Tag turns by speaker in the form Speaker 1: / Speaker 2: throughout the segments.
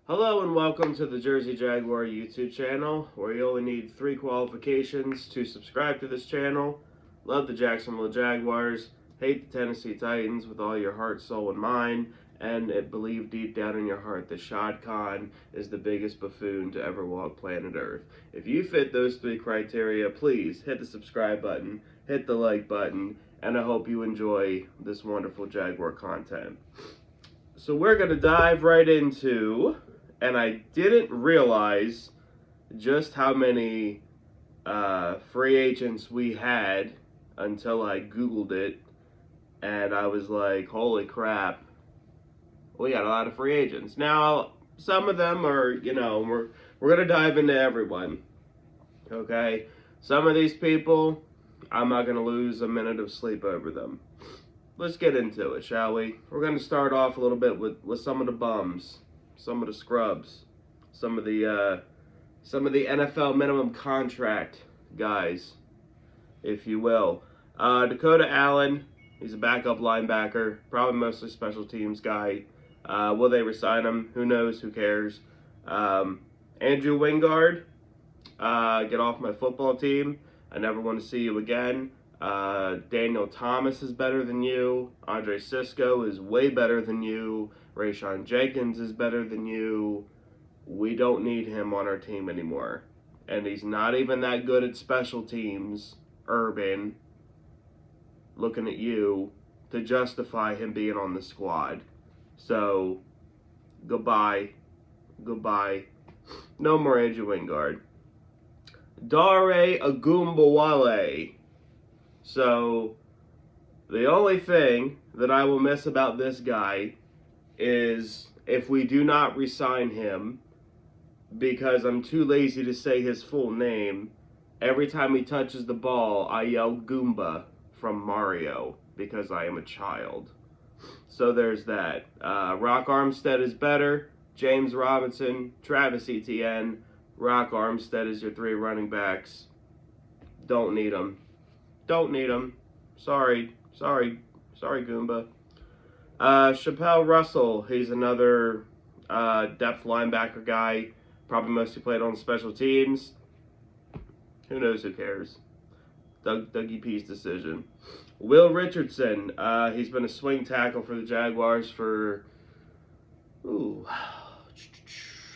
Speaker 1: Hello and welcome to the Jersey Jaguar YouTube channel, where you only need 3 qualifications to subscribe to this channel. Love the Jacksonville Jaguars, hate the Tennessee Titans with all your heart, soul, and mind, and believe deep down in your heart that Shad Khan is the biggest buffoon to ever walk planet Earth. If you fit those 3 criteria, please hit the subscribe button, hit the like button, and I hope you enjoy this wonderful Jaguar content. So we're going to dive right into, and I didn't realize just how many free agents we had until I Googled it, and I was like, holy crap, we got a lot of free agents. Now, some of them are, we're going to dive into everyone, okay? Some of these people, I'm not going to lose a minute of sleep over them. Let's get into it, shall we? We're going to start off a little bit with some of the bums, some of the scrubs, some of the NFL minimum contract guys, if you will. Dakota Allen, he's a backup linebacker, probably mostly special teams guy. Will they resign him? Who knows? Who cares? Andrew Wingard, get off my football team. I never want to see you again. Daniel Thomas is better than you. Andre Cisco is way better than you. Rayshon Jenkins is better than you. We don't need him on our team anymore. And he's not even that good at special teams, Urban, looking at you, to justify him being on the squad. So, goodbye. Goodbye. No more Andrew Wingard. Dare Goombawale. So, the only thing that I will miss about this guy is if we do not re-sign him, because I'm too lazy to say his full name, every time he touches the ball, I yell Goomba from Mario, because I am a child. So there's that. Rock Armstead is better. James Robinson, Travis Etienne, Rock Armstead is your 3 running backs. Don't need them. Don't need them. Sorry, Goomba. Chappelle Russell, he's another depth linebacker guy. Probably mostly played on special teams. Who knows? Who cares? Dougie P's decision. Will Richardson, he's been a swing tackle for the Jaguars for,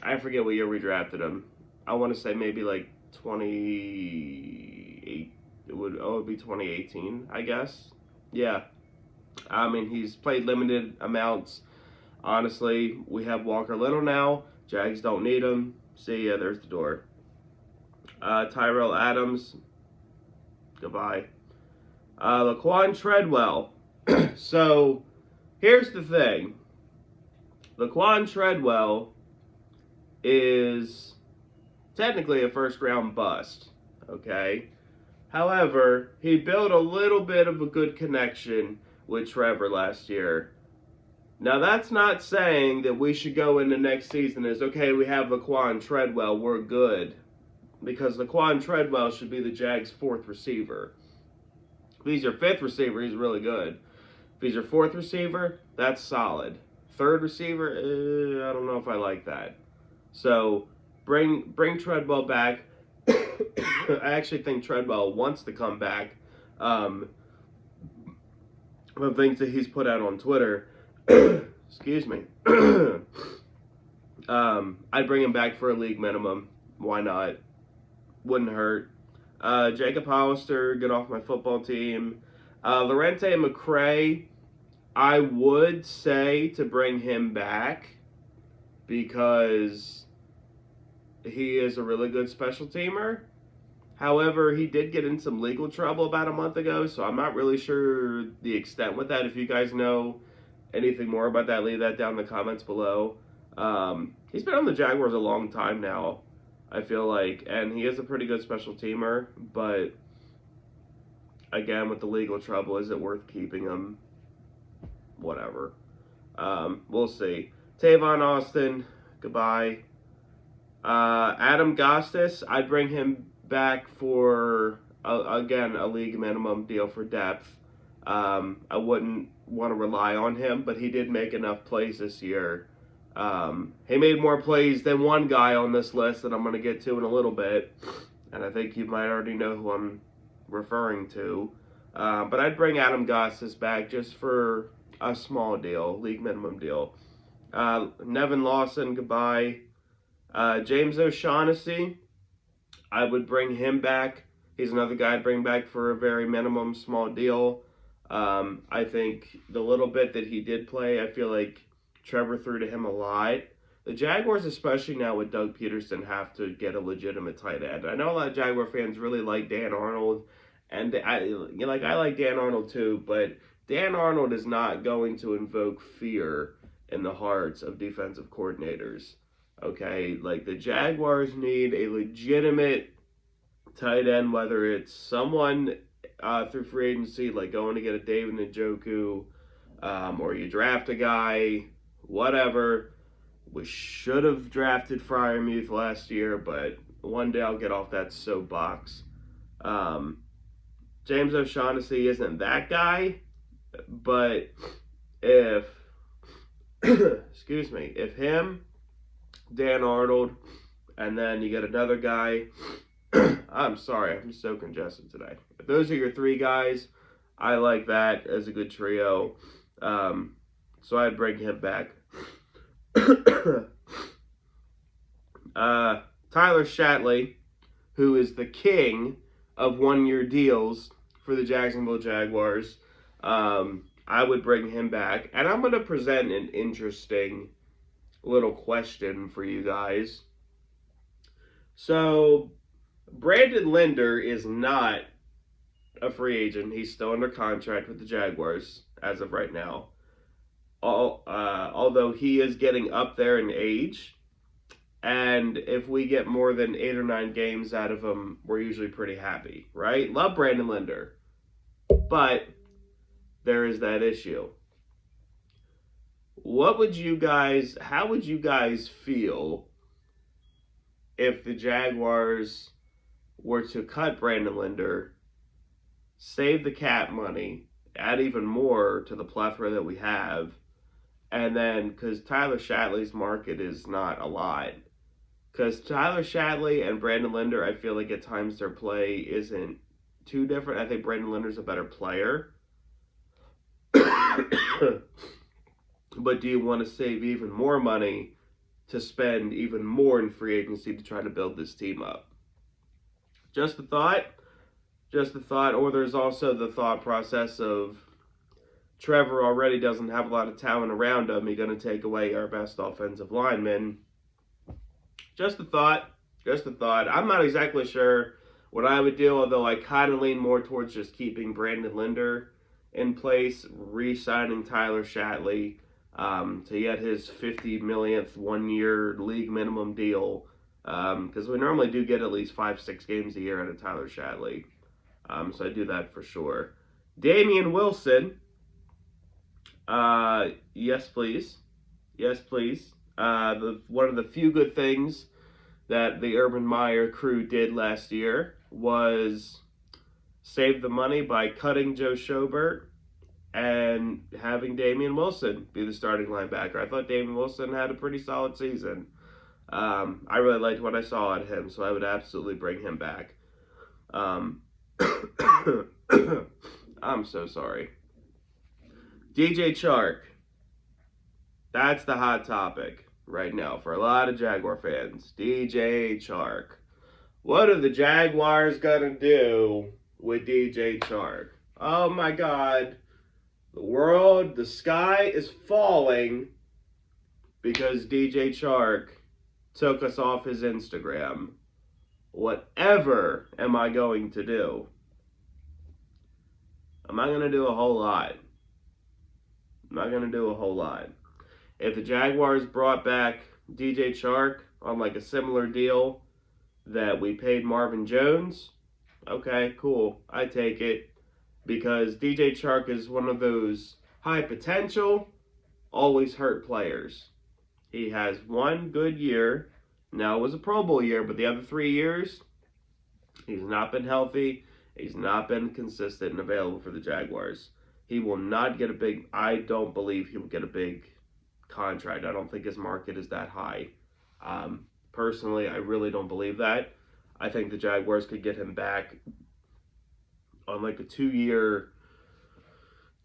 Speaker 1: I forget what year we drafted him. I want to say maybe like 28. It would be 2018, I guess. Yeah. I mean, he's played limited amounts. Honestly, we have Walker Little now. Jags don't need him. See ya, there's the door. Tyrell Adams, goodbye. Laquan Treadwell. So, here's the thing. Laquan Treadwell is technically a first-round bust, okay? However, he built a little bit of a good connection with Trevor last year. Now, that's not saying that we should go into next season as, okay, we have Laquan Treadwell, we're good. Because Laquan Treadwell should be the Jags' 4th receiver. If he's your 5th receiver, he's really good. If he's your 4th receiver, that's solid. 3rd receiver, I don't know if I like that. So, bring Treadwell back. I actually think Treadwell wants to come back. From things that he's put out on Twitter, excuse me, I'd bring him back for a league minimum. Why not? Wouldn't hurt. Jacob Hollister, get off my football team. Lorente McCray, I would say to bring him back because he is a really good special teamer. However, he did get in some legal trouble about a month ago, so I'm not really sure the extent with that. If you guys know anything more about that, leave that down in the comments below. He's been on the Jaguars a long time now, I feel like, and he is a pretty good special teamer, but again, with the legal trouble, is it worth keeping him? Whatever. We'll see. Tavon Austin, goodbye. Adam Gostis, I'd bring him back for, again, a league minimum deal for depth. I wouldn't want to rely on him, but he did make enough plays this year He made more plays than one guy on this list that I'm going to get to in a little bit, and I think you might already know who I'm referring to. But I'd bring Adam Gotsis back just for a small deal, league minimum deal. Nevin Lawson, goodbye. James O'Shaughnessy, I would bring him back. He's another guy I'd bring back for a very minimum small deal. I think the little bit that he did play, I feel like Trevor threw to him a lot. The Jaguars, especially now with Doug Peterson, have to get a legitimate tight end. I know a lot of Jaguar fans really like Dan Arnold, and I like Dan Arnold too, but Dan Arnold is not going to invoke fear in the hearts of defensive coordinators. Okay, like the Jaguars need a legitimate tight end, whether it's someone through free agency, like going to get a David Njoku, or you draft a guy, whatever. We should have drafted Freiermuth last year, but one day I'll get off that soapbox. James O'Shaughnessy isn't that guy, but if excuse me, if him, Dan Arnold, and then you get another guy. I'm sorry, I'm so congested today. If those are your three guys, I like that as a good trio. So I'd bring him back. Tyler Shatley, who is the king of one-year deals for the Jacksonville Jaguars, I would bring him back. And I'm going to present an interesting little question for you guys. So, Brandon Linder is not a free agent. He's still under contract with the Jaguars as of right now. Although he is getting up there in age. And if we get more than 8 or 9 games out of him, we're usually pretty happy, right? Love Brandon Linder. But there is that issue. How would you guys feel if the Jaguars were to cut Brandon Linder, save the cap money, add even more to the plethora that we have, and then, because Tyler Shatley's market is not a lot, because Tyler Shatley and Brandon Linder, I feel like at times their play isn't too different. I think Brandon Linder's a better player. But do you want to save even more money to spend even more in free agency to try to build this team up? Just a thought. Or there's also the thought process of Trevor already doesn't have a lot of talent around him. He's going to take away our best offensive lineman. Just a thought. I'm not exactly sure what I would do, although I kind of lean more towards just keeping Brandon Linder in place, re-signing Tyler Shatley to get his 50 millionth one-year league minimum deal, because we normally do get at least 5-6 games a year out of Tyler Shatley. So I do that for sure. Damian Wilson, yes please. One of the few good things that the Urban Meyer crew did last year was save the money by cutting Joe Schobert and having Damian Wilson be the starting linebacker. I thought Damian Wilson had a pretty solid season. I really liked what I saw out of him, so I would absolutely bring him back. I'm so sorry. DJ Chark. That's the hot topic right now for a lot of Jaguar fans. DJ Chark. What are the Jaguars gonna do with DJ Chark? Oh my God. The sky is falling because DJ Chark took us off his Instagram. Whatever am I going to do? I'm not going to do a whole lot. If the Jaguars brought back DJ Chark on like a similar deal that we paid Marvin Jones, okay, cool. I take it. Because DJ Chark is one of those high potential, always hurt players. He has one good year. Now it was a Pro Bowl year, but the other 3 years, he's not been healthy. He's not been consistent and available for the Jaguars. He will not get I don't believe he will get a big contract. I don't think his market is that high. Personally, I really don't believe that. I think the Jaguars could get him back on like a two-year,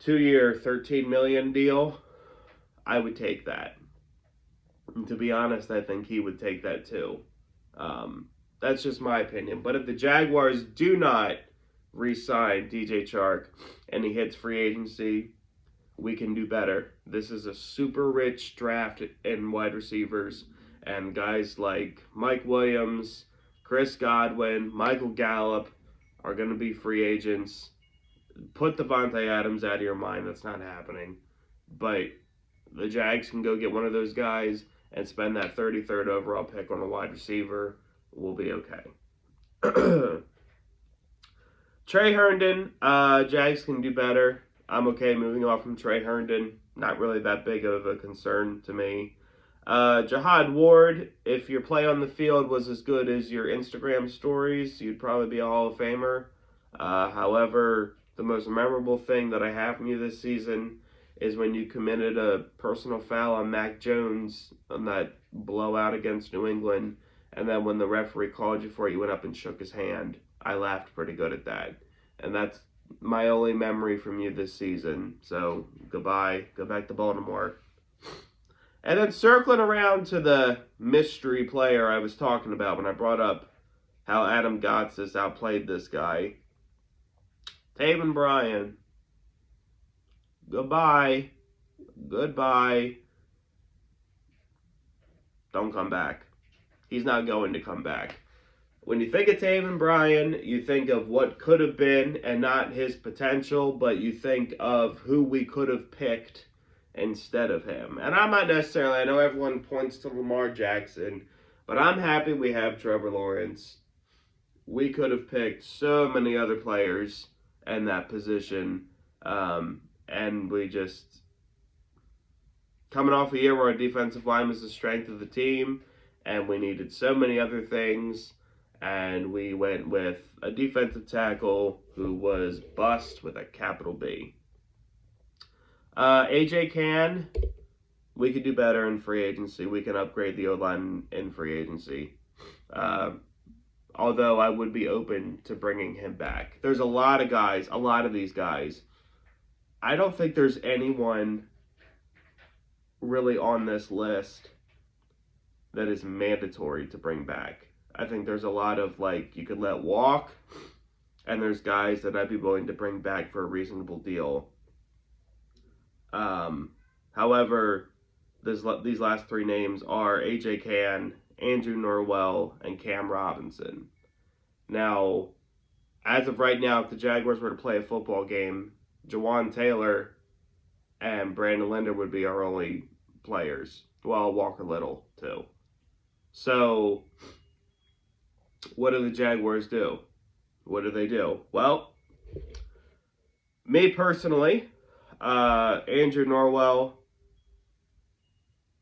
Speaker 1: 13 million deal. I would take that. And to be honest, I think he would take that too. That's just my opinion. But if the Jaguars do not re-sign DJ Chark and he hits free agency, we can do better. This is a super rich draft in wide receivers, and guys like Mike Williams, Chris Godwin, Michael Gallup are going to be free agents. Put Devontae Adams out of your mind. That's not happening. But the Jags can go get one of those guys and spend that 33rd overall pick on a wide receiver. We'll be okay. Trey Herndon, Jags can do better. I'm okay moving off from Trey Herndon. Not really that big of a concern to me. Jihad Ward, if your play on the field was as good as your Instagram stories, you'd probably be a Hall of Famer. However, the most memorable thing that I have from you this season is when you committed a personal foul on Mac Jones on that blowout against New England, and then when the referee called you for it, you went up and shook his hand. I laughed pretty good at that. And that's my only memory from you this season. So, goodbye. Go back to Baltimore. And then circling around to the mystery player I was talking about when I brought up how Adam Gotsis outplayed this guy. Taven Bryan. Goodbye. Goodbye. Don't come back. He's not going to come back. When you think of Taven Bryan, you think of what could have been and not his potential, but you think of who we could have picked instead of him. And I'm not necessarily, I know everyone points to Lamar Jackson, but I'm happy we have Trevor Lawrence. We could have picked so many other players in that position, and we just, coming off a year where our defensive line was the strength of the team, and we needed so many other things, and we went with a defensive tackle who was bust with a capital B. AJ Cann, we could do better in free agency. We can upgrade the O-line in free agency. Although I would be open to bringing him back. There's a lot of these guys. I don't think there's anyone really on this list that is mandatory to bring back. I think there's a lot of, like, you could let walk, and there's guys that I'd be willing to bring back for a reasonable deal. However, these last three names are AJ Cann, Andrew Norwell, and Cam Robinson. Now, as of right now, if the Jaguars were to play a football game, Jawan Taylor and Brandon Linder would be our only players. Well, Walker Little, too. So, what do the Jaguars do? What do they do? Well, me personally, Andrew Norwell,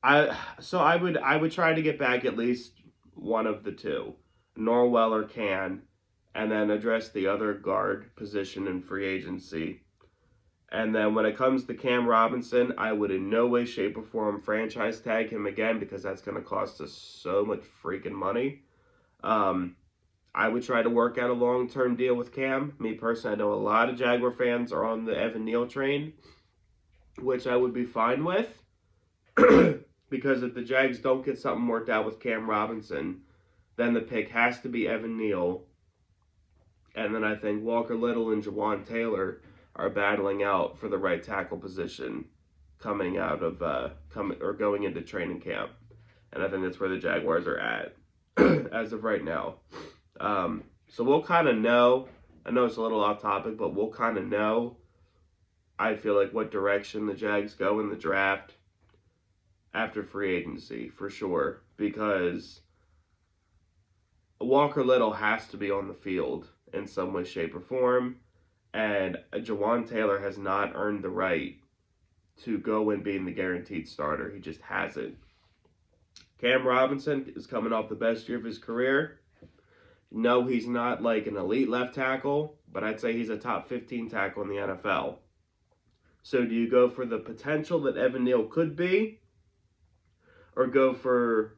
Speaker 1: I would try to get back at least one of the two, Norwell or Cann, and then address the other guard position in free agency. And then when it comes to Cam Robinson, I would in no way, shape, or form franchise tag him again because that's going to cost us so much freaking money. I would try to work out a long-term deal with Cam. Me personally, I know a lot of Jaguar fans are on the Evan Neal train, which I would be fine with. Because if the Jags don't get something worked out with Cam Robinson, then the pick has to be Evan Neal. And then I think Walker Little and Jawan Taylor are battling out for the right tackle position coming out of going into training camp. And I think that's where the Jaguars are at as of right now. So we'll kind of know. I know it's a little off topic, but we'll kind of know, I feel like, what direction the Jags go in the draft after free agency, for sure. Because Walker Little has to be on the field in some way, shape, or form. And Jawan Taylor has not earned the right to go and being the guaranteed starter. He just hasn't. Cam Robinson is coming off the best year of his career. No, he's not like an elite left tackle, but I'd say he's a top 15 tackle in the NFL. So do you go for the potential that Evan Neal could be, or go for,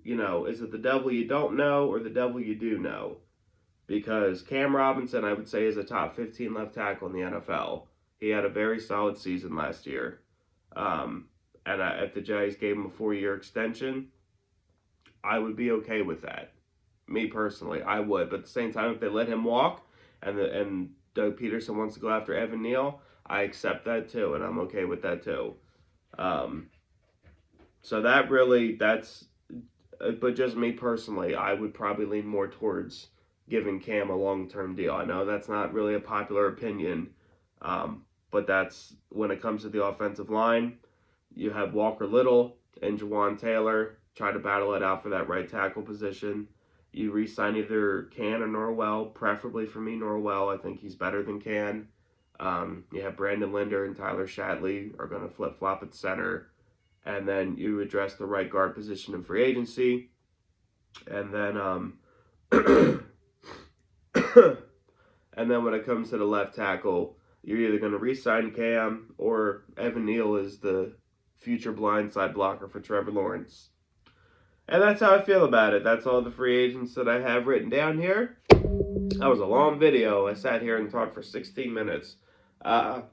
Speaker 1: is it the devil you don't know or the devil you do know? Because Cam Robinson, I would say, is a top 15 left tackle in the NFL. He had a very solid season last year. And if the Jags gave him a 4-year extension, I would be okay with that. Me personally, I would. But at the same time, if they let him walk and Doug Peterson wants to go after Evan Neal, I accept that too, and I'm okay with that too. So but just me personally, I would probably lean more towards giving Cam a long-term deal. I know that's not really a popular opinion, but that's when it comes to the offensive line. You have Walker Little and Jawan Taylor try to battle it out for that right tackle position. You re-sign either Can or Norwell, preferably for me Norwell. I think he's better than Can. You have Brandon Linder and Tyler Shatley are going to flip-flop at center. And then you address the right guard position in free agency. And then and then when it comes to the left tackle, you're either going to re-sign Cam or Evan Neal is the future blindside blocker for Trevor Lawrence. And that's how I feel about it. That's all the free agents that I have written down here. That was a long video. I sat here and talked for 16 minutes. I'm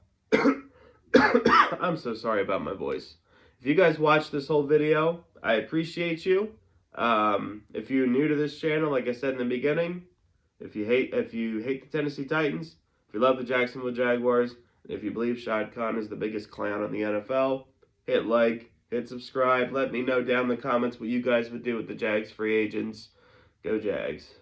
Speaker 1: so sorry about my voice. If you guys watched this whole video, I appreciate you. If you're new to this channel, like I said in the beginning, if you hate the Tennessee Titans, if you love the Jacksonville Jaguars, and if you believe Shad Khan is the biggest clown in the NFL, hit like, hit subscribe. Let me know down in the comments what you guys would do with the Jags free agents. Go Jags.